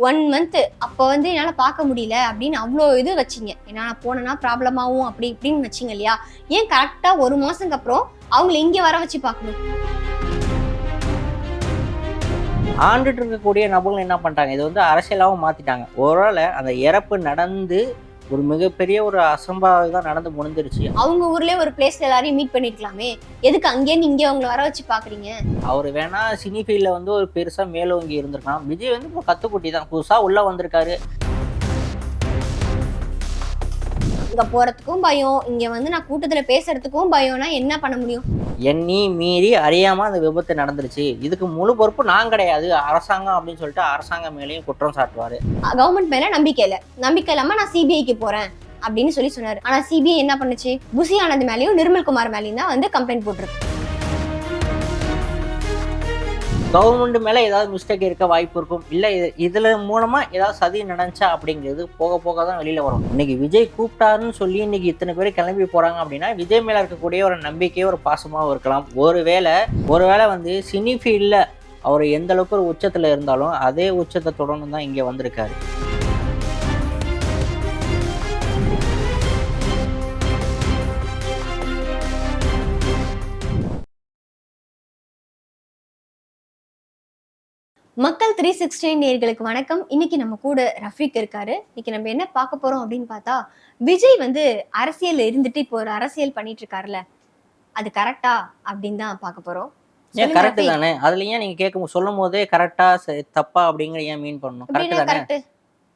1 month அப்போ வந்து என்னால பார்க்க முடியல அப்படின்னு அவ்ளோ இது வச்சீங்க. ஏன்னா நான் போனேன்னா ப்ராப்ளம் ஆகும் அப்படி இப்படின்னு வச்சீங்க இல்லையா? ஏன் கரெக்ட்டா 1 மாசத்துக்கு அப்புறம் அவங்கள இங்க வர வச்சு பார்க்கணும்? ஆண்டுட்டு இருக்கக்கூடிய நபர்கள் என்ன பண்ணிட்டாங்க, இது வந்து அரசியலாகவும் மாற்றிட்டாங்க. ஒருவேளை அந்த இறப்பு நடந்து ஒரு மிகப்பெரிய ஒரு அசம்பாவிதம் நடந்து முடிஞ்சிருச்சு. அவங்க ஊர்லயே ஒரு பிளேஸ்ல எல்லாரையும் மீட் பண்ணிருக்கலாமே. எதுக்கு அங்கேருந்து இங்க அவங்கள வர வச்சு பார்க்குறீங்க? அவர் வேணா சினி ஃபீல்டில் வந்து ஒரு பெருசாக மேலோங்கி இருந்திருக்கலாம். விஜய் வந்து இப்போ கத்துக்குட்டி தான், புதுசாக உள்ளே வந்திருக்காரு. அங்க போறதுக்கும் பயம், இங்க வந்து நான் கூட்டத்துல பேசுறதுக்கும் பயம்னா என்ன பண்ண முடியும்? எண்ணி மீறி அறியாமல் அந்த விபத்து நடந்துருச்சு, இதுக்கு முழு பொறுப்பு நான் கிடையாது, அரசாங்கம் அப்படின்னு சொல்லிட்டு அரசாங்கம் மேலேயும் குற்றம் சாட்டுவார். கவர்மெண்ட் மேல நம்பிக்கை இல்ல. நம்பிக்கை இல்லாம நான் சிபிஐக்கு போறேன் அப்படின்னு சொல்லி சொன்னாரு. ஆனா சிபிஐ என்ன பண்ணுச்சு? புசி ஆனந்த் மேலயும் நிர்மல்குமார் மேலயும் தான் வந்து கம்ப்ளைண்ட் போட்டிருக்கு. கவர்மெண்ட் மேலே ஏதாவது மிஸ்டேக் இருக்க வாய்ப்பு இருக்கும், இல்லை இதில் மூலமாக ஏதாவது சதி நடந்துச்சா அப்படிங்கிறது போக போக தான் வெளியில் வரும். இன்னைக்கு விஜய் கூப்பிட்டாருன்னு சொல்லி இன்னைக்கு இத்தனை பேர் கிளம்பி போகிறாங்க அப்படின்னா விஜய் மேலே இருக்கக்கூடிய ஒரு நம்பிக்கையோ ஒரு பாசமாகவும் இருக்கலாம். ஒருவேளை வந்து சினி ஃபீல்டில் அவர் எந்த அளவுக்கு ஒரு உச்சத்தில் இருந்தாலும் அதே உச்சத்தை தொடர்ந்து தான் இங்கே வந்திருக்காரு. மக்கள் 360 நேயர்களுக்கு வணக்கம். இன்னைக்கு நம்ம கூட ரஃபீக் இருக்காரு. இன்னைக்கு நம்ம என்ன பார்க்க போறோம் அப்படின்னு பார்த்தா, விஜய் வந்து அரசியல்ல இருந்துட்டு இப்போ ஒரு அரசியல் பண்ணிட்டு இருக்காருல்ல, அது கரெக்டா அப்படின்னு தான் பார்க்க போறோம். ஏன் கரெக்ட் தானே? அதுல ஏன் நீங்க சொல்லும் போதே கரெக்டா தப்பா அப்படிங்கிற ஏன் மீன் பண்ணணும்? கரெக்ட் தானே?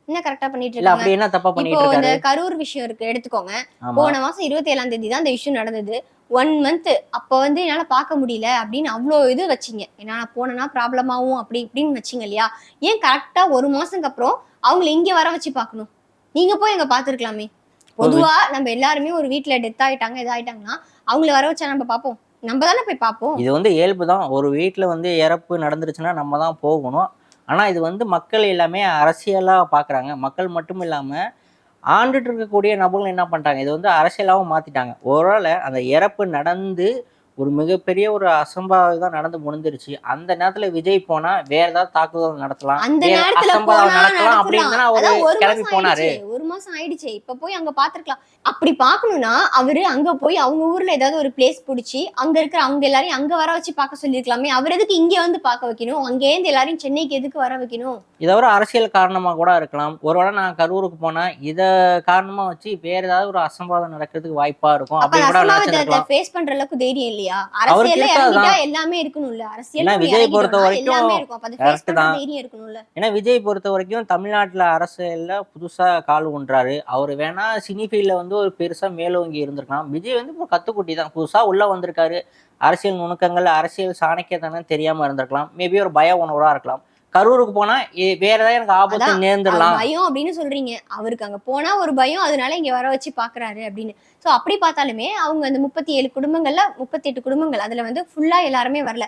என்ன கரெக்டா பண்ணிட்டு இல்ல இருக்காங்க? அப்படி என்ன தப்பா பண்ணிட்டு இப்போ இந்த இருக்காரு? கரூர் விஷயம் இருக்கு, எடுத்துக்கோங்க. ஆமா. போன மாசம் 27ஆம் தேதி தான் இந்த இஷ்யூ நடந்தது. 1 மந்த் அப்போ வந்து என்னால பார்க்க முடியல அப்படின்னு அவ்வளோ இது வச்சீங்க. ஏன்னா நான் போனேன்னா ப்ராப்ளம் ஆகும் அப்படி இப்படின்னு வச்சீங்க இல்லையா? ஏன் கரெக்டா 1 மாசத்துக்கு அப்புறம் அவங்கள இங்க வர வச்சு பார்க்கணும்? நீங்க போய் அங்க பார்த்துருக்கலாமே. பொதுவா நம்ம எல்லாருமே ஒரு வீட்டுல டெத் ஆயிட்டாங்க இதாயிட்டாங்கன்னா அவங்கள வர வச்சா நம்ம பார்ப்போம். நம்ம தானே போய் பார்ப்போம். இது வந்து இயல்பு தான். ஒரு வீட்டுல வந்து இறப்பு நடந்துருச்சுன்னா நம்ம தான் போகணும். ஆனா இது வந்து மக்கள் எல்லாமே அரசியலா பாக்குறாங்க. மக்கள் மட்டும் இல்லாம ஆண்டுட்டு இருக்கக்கூடிய நபர்கள் என்ன பண்ணிட்டாங்க, இது வந்து அரசியலாகவும் மாற்றிட்டாங்க. ஒருவேளை அந்த இறப்பு நடந்து ஒரு மிகப்பெரிய ஒரு அசம்பாவிதம் நடந்து முடிஞ்சிருச்சு, அந்த நேரத்துல விஜய் போனா வேற ஏதாவது தாக்குதல் நடத்தலாம், அந்த வேற நேரத்துல அசம்பாவிதம் போனா நடக்கலாம் அப்படின்னு தானே அவரு கிளம்பி போனாரு. 1 மாசம் ஆயிடுச்சு. இப்ப போய் அங்க பாத்துருக்கலாம். அப்படி பாக்கணும்னா அவரு அங்க போய் அவங்க ஊர்ல ஏதாவது ஒரு பிளேஸ் புடிச்சு அங்க இருக்கிற அவங்க எல்லாரையும் அங்க வர வச்சு பார்க்க சொல்லிருக்கலாமே. அவர் எதுக்கு இங்க வந்து பார்க்க வைக்கணும்? அங்கே இருந்து எல்லாரையும் சென்னைக்கு எதுக்கு வர வைக்கணும்? இதை ஒரு அரசியல் காரணமா கூட இருக்கலாம். ஒருவேளை நான் கரூருக்கு போனா இத காரணமா வச்சு வேற ஏதாவது ஒரு அசம்பாவிதம் நடக்கிறதுக்கு வாய்ப்பா இருக்கும் அப்படின்னு கூட நினைச்சிருக்கலாம். ஃபேஸ் பண்ற அளவுக்கு தைரியம் இல்லையா? அரசியல்ல இறங்கிட்டா எல்லாமே இருக்கணும்ல. அரசியல்ல விஜய் பொறுத்த வரைக்கும் எல்லாமே இருக்கும். அப்ப அது ஃபேஸ் பண்ற தைரியம் இருக்கணும்ல. ஏன்னா விஜய் பொறுத்த வரைக்கும் தமிழ்நாட்டுல அரசியல்ல புதுசா கால் ஊன்றாரு. அவர் வேணா சினி ஃபீல்ட்ல வந்து ஒரு பெருசா மேலோங்கி இருந்திருக்கலாம். விஜய் வந்து இப்போ கத்துக்குட்டி தான், புதுசா உள்ள வந்திருக்காரு. அரசியல் நுணுக்கங்கள், அரசியல் சாணக்கியத்தனம் தெரியாம இருந்திருக்கலாம். மேபி ஒரு பய உணர்வா இருக்கலாம். கரூருக்கு போனா வேற ஏதாவது எனக்கு ஆபத்து நேர்ந்துடலாம் பயம் அப்படின்னு சொல்றீங்க. அவருக்கு அங்க போனா ஒரு பயம், அதனால இங்க வர வச்சு பாக்குறாரு அப்படின்னு. சோ அப்படி பார்த்தாலுமே அவங்க அந்த 37 குடும்பங்கள்ல 38 குடும்பங்கள் அதுல வந்து ஃபுல்லா எல்லாருமே வரல.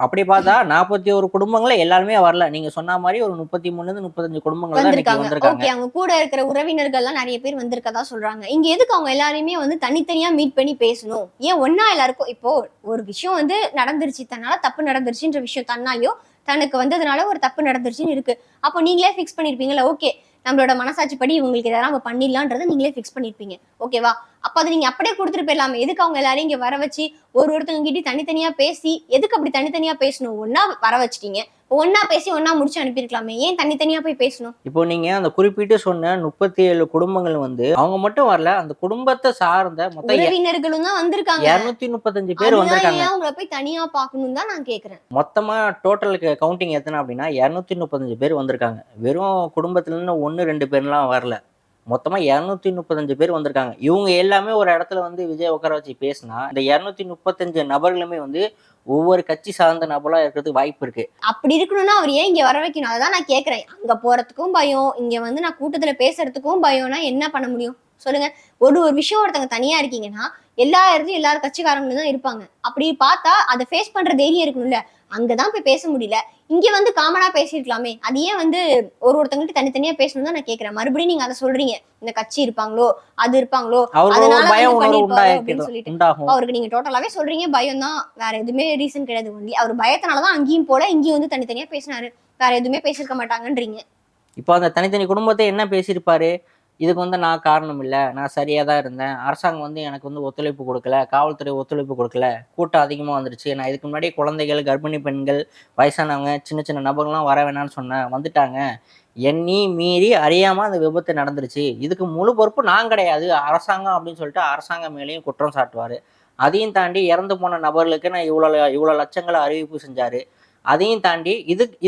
அப்படி பார்த்தா 41 குடும்பங்கள எல்லாருமே வரல. நீங்க சொன்ன மாதிரி ஒரு 33 35 குடும்பங்கள் தான் வந்திருக்காங்க. ஓகே, அவங்க கூட இருக்கிற உறவினர்கள் எல்லாம் நிறைய பேர் வந்திருக்கதா சொல்றாங்க. இங்க எதுக்கு அவங்க எல்லாரையுமே வந்து தனித்தனியா மீட் பண்ணி பேசணும்? ஏன் ஒன்னா எல்லாருக்கும் இப்போ ஒரு விஷயம் வந்து நடந்துருச்சு, தன்னால தப்பு நடந்துருச்சுன்ற விஷயம் தன்னாலயோ தனக்கு வந்ததுனால ஒரு தப்பு நடந்துருச்சுன்னு இருக்கு. அப்போ நீங்களே ஃபிக்ஸ் பண்ணிருப்பீங்கல்ல, ஓகே நம்மளோட மனசாட்சி படி இவங்களுக்கு இதெல்லாம் நம்ம பண்ணிடலான்றதை நீங்களே ஃபிக்ஸ் பண்ணிருப்பீங்க. ஓகேவா? அப்ப அதை நீங்க அப்படியே கொடுத்துட்டு போயிடலாமே. எதுக்கு அவங்க எல்லாரையும் இங்க வர வச்சு ஒருத்தவங்க கிட்ட தனித்தனியா பேசி எதுக்கு அப்படி தனித்தனியா பேசணும்? ஒன்னா வர வச்சுட்டீங்க, ஒன்னா பேசி ஒன்னா முடிச்சு அனுப்பியிருக்கலாமே. ஏன் தனித்தனியா போய் பேசணும்? இப்போ நீங்க அந்த குறிப்பிட்டு சொன்ன 37 குடும்பங்கள் வந்து அவங்க மட்டும் வரல, அந்த குடும்பத்தை சார்ந்த மொத்த உறவினர்களும் தான் வந்திருக்காங்க. 235 பேர் வந்திருக்காங்க. அவங்கள போய் தனியா பாக்கணும் தான் நான் கேக்குறேன். மொத்தமா டோட்டலுக்கு கவுண்டிங் எத்தனை அப்படின்னா 235 பேர் வந்திருக்காங்க. வெறும் குடும்பத்துல இருந்து 1 2 பேர்லாம் வரல. மொத்தமா 235 பேர் வந்திருக்காங்க. இவங்க எல்லாமே ஒரு இடத்துல வந்து விஜய் உட்கார வச்சு பேசினா இந்த 235 நபர்களுமே வந்து ஒவ்வொரு கட்சி சார்ந்த நபரா இருக்கிறதுக்கு வாய்ப்பு இருக்கு. அப்படி இருக்கணும்னா அவர் ஏன் இங்க வர வைக்கணும்? அதான் நான் கேக்குறேன். அங்க போறதுக்கும் பயம், இங்க வந்து நான் கூட்டத்துல பேசுறதுக்கும் பயம்னா என்ன பண்ண முடியும் சொல்லுங்க? ஒரு விஷயம் ஒருத்தவங்க தனியா இருக்கீங்கன்னா எல்லா இடத்துலயும் எல்லாரும் கட்சிக்காரங்களும் தான் இருப்பாங்க. அப்படி பார்த்தா அதை ஃபேஸ் பண்ற தைரியம் இருக்கணும்ல. அங்கதான் போய் பேச முடியல, இங்க வந்து காமனா பேசிருக்கலாமே. அது ஏன் வந்து ஒருத்தவங்கள்ட்ட தனித்தனியா பேசணும் தான் நான் கேக்குறேன். மறுபடியும் நீங்க அதை சொல்றீங்க, இந்த கட்சி இருப்பாங்களோ அது இருப்பாங்களோ அதனால அப்படின்னு சொல்லிட்டு அவருக்கு நீங்க டோட்டலாவே சொல்றீங்க பயம் தான், வேற எதுவுமே ரீசன் கிடையாது. ஒன்லி அவர் பயத்தினாலதான் அங்கேயும் போல இங்கேயும் வந்து தனித்தனியா பேசினாரு, வேற எதுவுமே பேசிருக்க மாட்டாங்கன்றீங்க. இப்போ அந்த தனித்தனி குடும்பத்தை என்ன பேசியிருப்பாரு? இதுக்கு வந்து நான் காரணம் இல்ல. நான் சரியா தான் இருந்தேன். அரசாங்கம் வந்து எனக்கு வந்து ஒத்துழைப்பு குடுக்கல. காவல்துறை ஒத்துழைப்பு குடுக்கல. கூட்டம் அதிகமா வந்துருச்சு. நான் இதுக்கு முன்னாடியே குழந்தைகள், கர்ப்பிணி பெண்கள், வயசானவங்க, சின்ன சின்ன நபர்கள்லாம் வர வேணாம்னு சொன்னேன். வந்துட்டாங்க. என்னையும் மீறி அறியாம அந்த விபத்து நடந்துருச்சு. இதுக்கு முழு பொறுப்பு நான் கிடையாது. அரசாங்கம் அப்படின்னு சொல்லிட்டு அரசாங்கம் மேலேயும் குற்றம் சாட்டுவாரு. அதையும் தாண்டி இறந்து போன நபர்களுக்கு நான் இவ்வளோ லட்சங்கள அறிவிப்பு செஞ்சாரு. அதையும் தாண்டி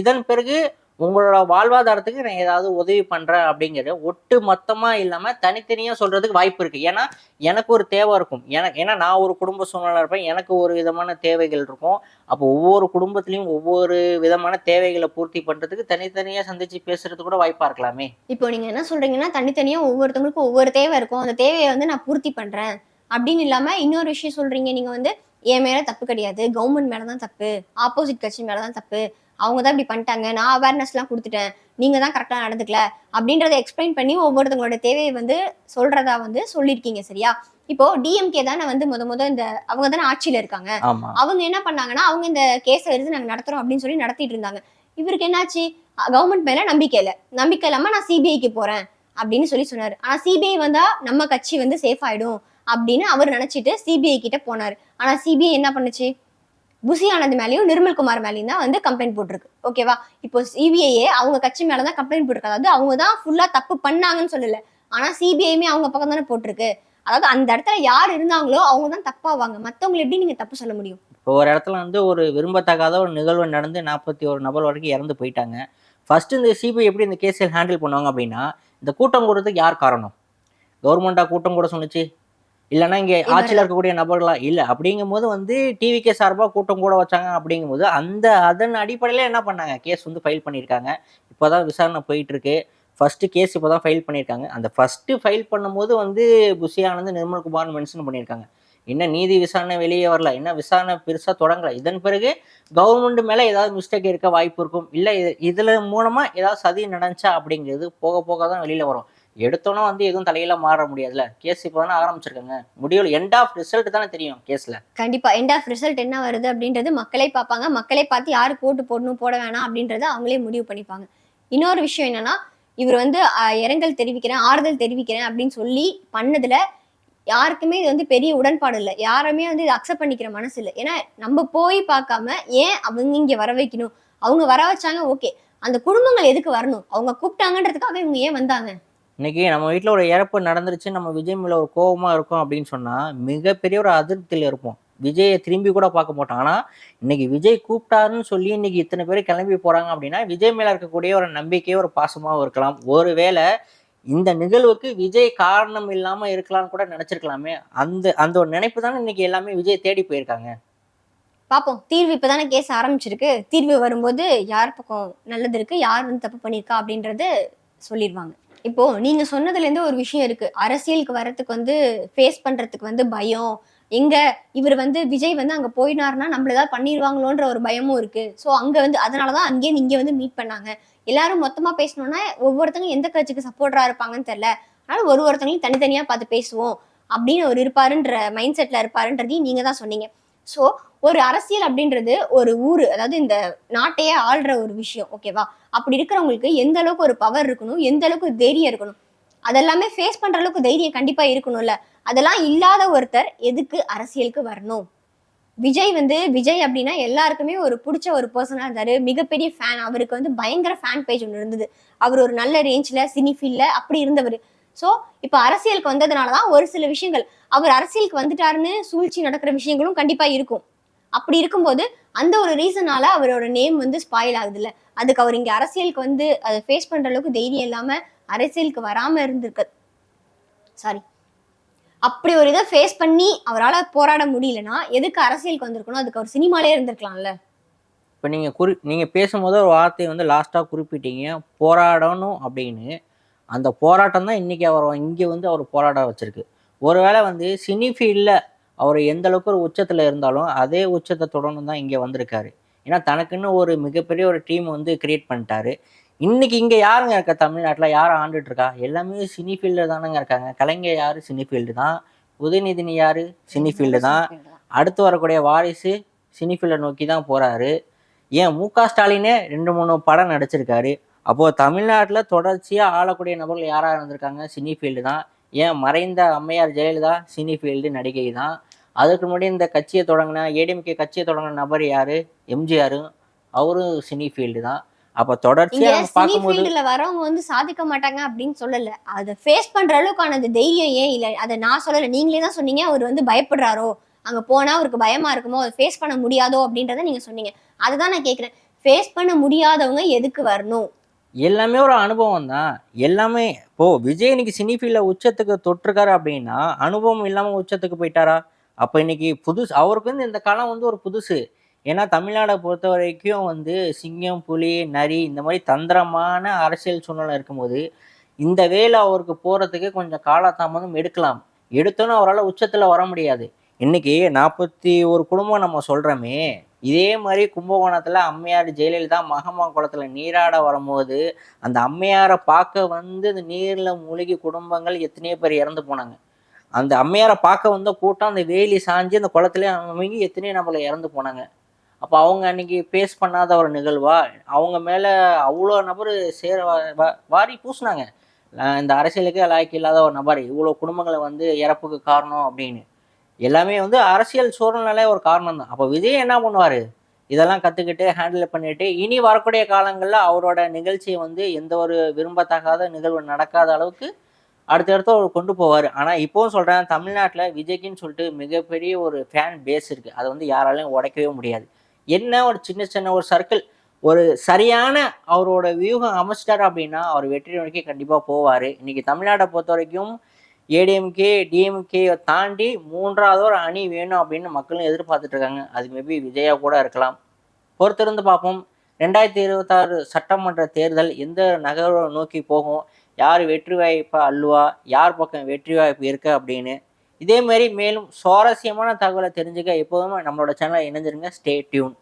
இதன் பிறகு உங்களோட வாழ்வாதாரத்துக்கு நான் ஏதாவது உதவி பண்றேன் அப்படிங்கிறது ஒட்டு மொத்தமா இல்லாம தனித்தனியா சொல்றதுக்கு வாய்ப்பு இருக்கு. ஏன்னா, எனக்கு ஒரு தேவை இருக்கும். ஏன்னா நான் ஒரு குடும்ப சூழ்நிலை இருப்பேன். எனக்கு ஒரு விதமான தேவைகள் இருக்கும். அப்போ ஒவ்வொரு குடும்பத்திலயும் ஒவ்வொரு விதமான தேவைகள பூர்த்தி பண்றதுக்கு தனித்தனியா சந்திச்சு பேசுறதுக்கு கூட வாய்ப்பா இருக்கலாமே! இப்போ நீங்க என்ன சொல்றீங்கன்னா, தனித்தனியா ஒவ்வொருத்தவங்களுக்கும் ஒவ்வொரு தேவை இருக்கும். அந்த தேவைய வந்து நான் பூர்த்தி பண்றேன். அப்படின்னு இல்லாம இன்னொரு விஷயம் சொல்றீங்க. நீங்க வந்து என் மேல தப்பு கிடையாது. கவர்மெண்ட் மேல தான் தப்பு. ஆப்போசிட் கட்சி மேல தான் தப்பு. அவங்க தான் இப்படி பண்ணிட்டாங்க. நான் அவேர்னஸ்லாம் குடுத்துட்டேன். நீங்க தான் கரெக்ட்டா நடந்துக்கல. அப்படின்றத எக்ஸ்பிளைன் பண்ணி ஒவ்வொருத்தவங்களோட தேவைய வந்து சொல்றதா வந்து சொல்லியிருக்கீங்க. சரியா? இப்போ டிஎம்கே தானே வந்து மொத இந்த அவங்க தானே ஆட்சியில இருக்காங்க. ஆமா. அவங்க என்ன பண்ணாங்கன்னா, அவங்க இந்த கேஸ எடுத்து நாங்க நடத்துறோம் அப்படின்னு சொல்லி நடத்திட்டு இருந்தாங்க. இவருக்கு என்னாச்சு? கவர்மெண்ட் மேல நம்பிக்கை இல்ல. நம்பிக்கை இல்லாம நான் சிபிஐக்கு போறேன் அப்படின்னு சொல்லி சொன்னாரு. ஆனா சிபிஐ வந்தா நம்ம கட்சி வந்து சேஃப் ஆயிடும் அப்படின்னு அவர் நினைச்சிட்டு சிபிஐ கிட்ட போனாரு. ஆனா சிபிஐ என்ன பண்ணுச்சு? புசி ஆனந்த் மேலயும் நிர்மல் குமார் மேலயும் தான் வந்து கம்ப்ளைண்ட் போட்டிருக்கு. ஓகேவா? இப்போ சிபிஐயே அவங்க கட்சி மேல தான் கம்ப்ளைண்ட் போட்டிருக்கு. அதாவது அவங்க தான் ஃபுல்லா தப்பு பண்ணாங்கன்னு சொல்லல. ஆனா சிபிஐயுமே அவங்க பக்கம் தானே போட்டிருக்கு. அதாவது அந்த இடத்துல யார் இருந்தாங்களோ அவங்க தான் தப்பாவாங்க. மத்தவங்கள எப்படி நீங்க தப்பு சொல்ல முடியும்? இப்போ ஒரு இடத்துல வந்து ஒரு விரும்பத்தகாத ஒரு நிகழ்வு நடந்து 41 நபர் வரைக்கும் இறந்து போயிட்டாங்க. ஃபர்ஸ்ட் இந்த சிபிஐ எப்படி இந்த கேஸ ஹேண்டில் பண்ணுவாங்க அப்படின்னா, இந்த கூட்டம் கூடுறதுக்கு யார் காரணம்? கவர்மெண்ட்டா கூட்டம் கூட சொன்னுச்சு? இல்லன்னா இங்க ஆட்சியில இவர்தான். இருக்கக்கூடிய நபர்களா? இல்ல. அப்படிங்கும்போது வந்து டிவிகே சார்பா கூட்டம் கூட வச்சாங்க அப்படிங்கும்போது, அதன் அடிப்படையில என்ன பண்ணாங்க? கேஸ் வந்து ஃபைல் பண்ணியிருக்காங்க. இப்பதான் விசாரணை போயிட்டு இருக்கு. ஃபர்ஸ்ட் கேஸ் இப்பதான் ஃபைல் பண்ணியிருக்காங்க. அந்த ஃபர்ஸ்ட் ஃபைல் பண்ணும்போது வந்து புஷி ஆனந்த், நிர்மல்குமார்னு மென்ஷன் பண்ணியிருக்காங்க. இன்னும் நீதி விசாரணை வெளியே வரல. இன்னும் விசாரணை பெருசா தொடங்கல. இதன் பிறகு கவர்மெண்ட் மேல ஏதாவது மிஸ்டேக் இருக்க வாய்ப்பு இருக்கும். இல்ல இதுல மூலமா ஏதாவது சதி நடந்துச்சா அப்படிங்கிறது போக போக தான் வெளியில வரும். எடுத்தோனே வந்து எதுவும் தலையில மாற முடியாதுல்ல. கேஸ் இப்பதானே ஆரம்பிச்சிருக்காங்க. முடிவுல எண்ட் ஆஃப் ரிசல்ட் தானே தெரியும் கேஸ்ல. கண்டிப்பா. எண்ட் ஆஃப் ரிசல்ட் என்ன வருது அப்படின்றது மக்களே பார்ப்பாங்க. மக்களே பார்த்து யாருக்கு ஓட்டு போடணும், போட வேணாம் அப்படின்றத அவங்களே முடிவு பண்ணிப்பாங்க. இன்னொரு விஷயம் என்னன்னா, இவர் வந்து இரங்கல் தெரிவிக்கிறேன், ஆறுதல் தெரிவிக்கிறேன் அப்படின்னு சொல்லி பண்ணதுல யாருக்குமே இது வந்து பெரிய உடன்பாடு இல்ல. யாருமே வந்து இத அக்செப்ட் பண்ணிக்கிற மனசு இல்ல. ஏன்னா நம்ம போய் பார்க்காம ஏன் அவங்க இங்க வர வைக்கணும்? அவங்க வர வச்சாங்க ஓகே. அந்த குடும்பங்கள் எதுக்கு வரணும்? அவங்க கூப்பிட்டாங்கன்றதுக்காக இவங்க ஏன் வந்தாங்க? இன்னைக்கு நம்ம வீட்ல ஒரு இறப்பு நடந்துருச்சு. நம்ம விஜய் மேல ஒரு கோவமா இருக்கோம் அப்படின்னு சொன்னா, மிகப்பெரிய ஒரு அதிருப்தியில இருப்போம். விஜய திரும்பி கூட பார்க்க மாட்டோம். ஆனா, இன்னைக்கு விஜய் கூப்பிட்டாருன்னு சொல்லி இன்னைக்கு இத்தன பேர் கிளம்பி போறாங்க அப்படின்னா, விஜய் மேல இருக்கக்கூடிய ஒரு நம்பிக்கையோ, ஒரு பாசமாவும் இருக்கலாம். ஒருவேள இந்த நிகழ்வுக்கு விஜய் காரணம் இல்லாம இருக்கலாம்னு கூட நெனச்சிருக்கலாமே! அந்த அந்த ஒரு நினைப்பு தானே இன்னைக்கு எல்லாமே விஜய தேடி போயிருக்காங்க. பார்ப்போம். தீர்வு இப்ப தானே கேஸ் ஆரம்பிச்சிருக்கு. தீர்வு வரும்போது யார் பக்கம் நல்லது இருக்கு, யார் வந்து தப்பு பண்ணியிருக்கா அப்படின்றது சொல்லிருவாங்க. இப்போ நீங்க சொன்னதுலேருந்து ஒரு விஷயம் இருக்கு. அரசியலுக்கு வரதுக்கு வந்து ஃபேஸ் பண்றதுக்கு வந்து பயம். எங்க இவரு வந்து விஜய் வந்து அங்க போயினாருன்னா, நம்மள ஏதாவது பண்ணிருவாங்களோன்ற ஒரு பயமும் இருக்கு. ஸோ அங்க வந்து அதனால தான் அங்கேருந்து இங்க வந்து மீட் பண்ணாங்க. எல்லாரும் மொத்தமா பேசணும்னா, ஒவ்வொருத்தங்க எந்த கட்சிக்கு சப்போர்ட்டரா இருப்பாங்கன்னு தெரியல. அதனால ஒருத்தங்களையும் தனித்தனியா பார்த்து பேசுவோம். அப்படின்னு ஒரு இருப்பாருன்ற மைண்ட் செட்ல இருப்பாருன்றதையும் நீங்க தான் சொன்னீங்க. ஸோ ஒரு அரசியல் அப்படின்றது ஒரு ஊரு, அதாவது இந்த நாட்டையே ஆள்ற ஒரு விஷயம். ஓகேவா? அப்படி இருக்கிறவங்களுக்கு எந்த அளவுக்கு ஒரு பவர் இருக்கணும், எந்த அளவுக்கு தைரியம் இருக்கணும். அதெல்லாமே ஃபேஸ் பண்ற அளவுக்கு தைரியம் கண்டிப்பா இருக்கணும்ல. அதெல்லாம் இல்லாத ஒருத்தர் எதுக்கு அரசியலுக்கு வரணும்? விஜய் அப்படின்னா எல்லாருக்குமே ஒரு புடிச்ச ஒரு பெர்சனா இருந்தாரு. மிகப்பெரிய ஃபேன். அவருக்கு வந்து பயங்கர ஃபேன் பேஜ் ஒண்ணு இருந்தது. அவர் ஒரு நல்ல ரேஞ்ச்ல, சினி ஃபீல்ட்ல அப்படி இருந்தவரு. ஸோ, இப்ப அரசியலுக்கு வந்ததுனால தான் ஒரு சில விஷயங்கள் அவர் அரசியலுக்கு வந்துட்டாருன்னு சூழ்ச்சி நடக்கிற விஷயங்களும் கண்டிப்பா இருக்கும். அப்படி இருக்கும்போது, அந்த ஒரு ரீசனால அவரோட நேம் வந்து ஸ்பாயில் ஆகுதுல்ல. அதுக்கு அவர் இங்க அரசியலுக்கு வந்து அத ஃபேஸ் பண்ற அளவுக்கு தைரியம் இல்லாம அரசியலுக்கு வராம இருந்திருக்க சாரி. அப்படி ஒரு இத ஃபேஸ் பண்ணி அவரால போராட முடியலன்னா, எதுக்கு அரசியலுக்கு வந்திருக்கணும்? அதுக்கு அவர் சினிமாலயே இருந்திருக்கலாம்ல. இப்ப நீங்க பேசும்போது ஒரு வார்த்தைய வந்து லாஸ்ட்டா குறிப்பிட்டீங்க. போராடணும் அப்படின்னு. அந்த போராட்டம் தான் இன்னைக்கு அவர இங்க வந்து அவர போராட வச்சிருக்கு. ஒருவேள வந்து சினி ஃபீல்ட்ல அவரு எந்த அளவுக்கு ஒரு உச்சத்துல இருந்தாலும், அதே உச்சத்த தொடரணும்னு தான் இங்க வந்திருக்காரு. ஏன்னா, தனக்குன்னு ஒரு மிகப்பெரிய ஒரு டீம் வந்து கிரியேட் பண்ணிட்டாரு. இன்னைக்கு இங்க யாருங்க இருக்கா தமிழ்நாட்டுல? யார் ஆண்டுட்டு இருக்கா? எல்லாமே சினி ஃபீல்ட்ல தானங்க இருக்காங்க. கலைஞர் யாரு? சினி ஃபீல்டு தான். உதயநிதினி யாரு? சினி ஃபீல்டு எல்லாரும் தான். சினி ஃபீல்டு தான். அடுத்து வரக்கூடிய வாரிசு சினி ஃபீல்ட நோக்கி தான் போறாரு. ஏன் மு.க. ஸ்டாலினே 2, 3 படம் நடிச்சிருக்காரு. அப்போது தமிழ்நாட்டில் தொடர்ச்சியாக ஆளக்கூடிய நபர்கள் யாராக இருந்திருக்காங்க? சினி ஃபீல்டு தான். ஏன் மறைந்த அம்மையார் ஜெயலலிதா சினி ஃபீல்டு நடிகை தான். அதுக்கு முன்னாடி இந்த கட்சியை தொடங்கின ஏடிஎம்கே கட்சியை தொடங்கின நபர் யார்? எம்ஜிஆர். அவரும் சினி ஃபீல்டு தான். அப்போ இங்க தொடர்ச்சியாக நம்ம சினி பார்க்கும்போது ஃபீல்டுல வரவங்க வந்து சாதிக்க மாட்டாங்க அப்படின்னு சொல்லல. அதை ஃபேஸ் பண்ற அளவுக்கான அந்த தைரியம் ஏன் இல்ல? அதை நான் சொல்லல, நீங்களே தான் சொன்னீங்க அவர் வந்து பயப்படுறாரோ, அங்க போனா அவருக்கு பயமா இருக்குமோ, அதை ஃபேஸ் பண்ண முடியாதோ அப்படின்றத நீங்க சொன்னீங்க. அதுதான் நான் கேக்குறேன். ஃபேஸ் பண்ண முடியாதவங்க எதுக்கு வரணும்? எல்லாமே ஒரு அனுபவம் தான். எல்லாமே இப்போ விஜய் இன்னைக்கு சினி ஃபீல்டில் உச்சத்துக்கு தொட்டிருக்காரு அப்படின்னா அனுபவம் இல்லாமல் உச்சத்துக்கு போயிட்டாரா? அப்போ இன்னைக்கு புதுசு அவருக்கு வந்து இந்த காலம் வந்து ஒரு புதுசு. ஏன்னா தமிழ்நாடை பொறுத்த வரைக்கும் வந்து சிங்கம், புலி, நரி இந்த மாதிரி தந்திரமான அரசியல் சூழ்நிலை இருக்கும்போது இந்த வேலை அவருக்கு போகிறதுக்கு கொஞ்சம் காலதாமதம் எடுக்கலாம். எடுத்தோன்னே அவரால் உச்சத்தில் வர முடியாது. இன்னைக்கு 41 குடும்பம் நம்ம சொல்கிறோமே, இதே மாதிரி கும்பகோணத்தில் அம்மையார் ஜெயலலிதா மகமா குளத்தில் நீராட வரும்போது அந்த அம்மையாரை பார்க்க வந்து அந்த நீரில் மூழ்கி குடும்பங்கள் எத்தனையோ பேர் இறந்து போனாங்க. அந்த அம்மையாரை பார்க்க வந்த கூட்டம் அந்த வேலி சாஞ்சு அந்த குளத்துல அமைங்கி எத்தனையோ நம்மளை இறந்து போனாங்க. அப்போ அவங்க அன்னைக்கு ஃபேஸ் பண்ணாத ஒரு நிகழ்வா? அவங்க மேலே அவ்வளோ நபர் சேர வாரி பூசினாங்க. இந்த அரசியலுக்கே லாய்க்கு இல்லாத ஒரு நபர் இவ்வளோ குடும்பங்களை வந்து இறப்புக்கு காரணம் அப்படின்னு. எல்லாமே வந்து அரசியல் சூழ்நிலை ஒரு காரணம் தான். அப்போ விஜய் என்ன பண்ணுவார்? இதெல்லாம் கற்றுக்கிட்டு ஹேண்டில் பண்ணிட்டு இனி வரக்கூடிய காலங்களில் அவரோட நிகழ்ச்சியை வந்து எந்த ஒரு விரும்பத்தகாத நிகழ்வு நடக்காத அளவுக்கு அடுத்தடுத்து அவர் கொண்டு போவார். ஆனால் இப்போவும் சொல்கிறேன், தமிழ்நாட்டில் விஜய்க்குன்னு சொல்லிட்டு மிகப்பெரிய ஒரு ஃபேன் பேஸ் இருக்குது. அதை வந்து யாராலையும் உடைக்கவே முடியாது. என்ன ஒரு சின்ன சின்ன ஒரு சர்க்கிள் ஒரு சரியான அவரோட வியூகம் அமைச்சிட்டாரு அப்படின்னா அவர் வெற்றி நோக்கி கண்டிப்பாக போவார். இன்னைக்கு தமிழ்நாட்டை பொறுத்த வரைக்கும் ஏடிஎம்கே டிஎம்கே தாண்டி மூன்றாவது ஒரு அணி வேணும் அப்படின்னு மக்களும் எதிர்பார்த்துட்டு இருக்காங்க. அது மேபி விஜயா கூட இருக்கலாம். பொறுத்திருந்து பார்ப்போம். 2026 சட்டமன்ற தேர்தல் எந்த நகர்வை நோக்கி போகும், யார் வெற்றி வாய்ப்பை அள்ளுவா, யார் பக்கம் வெற்றி வாய்ப்பு இருக்கு அப்படின்னு. இதே மாதிரி மேலும் சுவாரஸ்யமான தகவலை தெரிஞ்சுக்க எப்போதுமே நம்மளோட சேனலை இணைஞ்சிருங்க. Stay tune.